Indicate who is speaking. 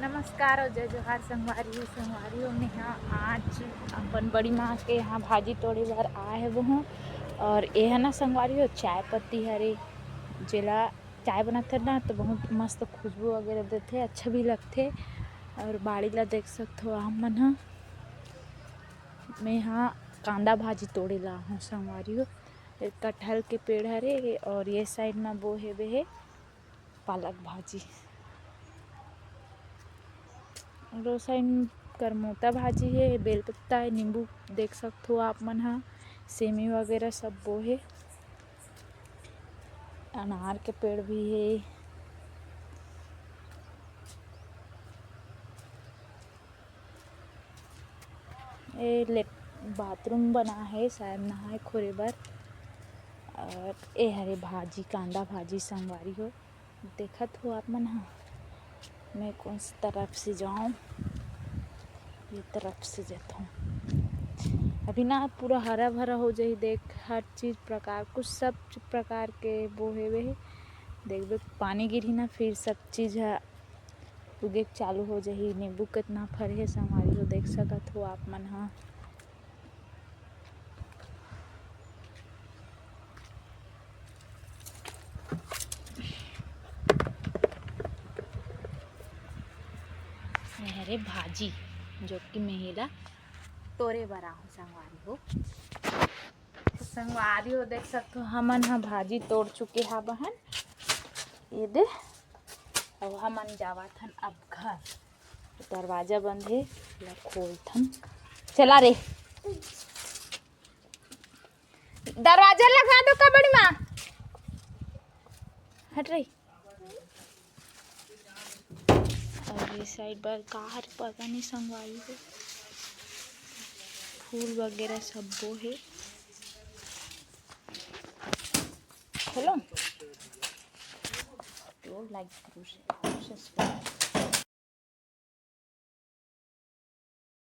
Speaker 1: नमस्कार और जय जोहार संगवारी में यहाँ आज अपन बड़ी माँ के यहाँ भाजी तोड़े बार आए है वो हूँ। और ये है ना संगवारी हो चाय पत्ती हरे जेला चाय बनाते ना तो बहुत मस्त खुशबू वगैरह देते, अच्छा भी लगते। और बाड़ी ला देख सकते हो आप मन ह। मैं यहाँ कांदा भाजी तोड़े ला हूँ संगवारी हो। कटहल के पेड़ हरे और ये साइड में वो है पालक भाजी। रोसाइन करमोता भाजी है, बेल पत्ता है, नींबू देख सकते हो आप मन हा, सेमी वगैरह सब वो है। अनार के पेड़ भी है। ये बाथरूम बना है शायद नहाए खोरे बर। और ये हरे भाजी कांदा भाजी संगवारी हो देखत हो आप मन हा। मैं कौन सी तरफ से जाऊँ, ये तरफ से जाता हूँ। अभी ना पूरा हरा भरा हो जाए, देख हर चीज़ प्रकार कुछ सब प्रकार के वो है वे देख पानी गिरी ना फिर सब चीज़ है उगे चालू हो जाही। नींबू कितना फरे है संगवारी हो देख सकत हो आप मन हा। अरे भाजी जो कि महिला तोरे बरा हूँ संगवारी हो। संगवारी हो देख सकते हो हमन हा भाजी तोड़ चुके हा बहन ये दे। अब हमन जावत हन अब घर, दरवाजा बंद है खोलथन। चला रे दरवाजा लगा दो का बड़ी माँ, हट रही। और इस साइड पर कार पता नहीं संगवारी हो, फूल वगैरह सब वो है। Hello like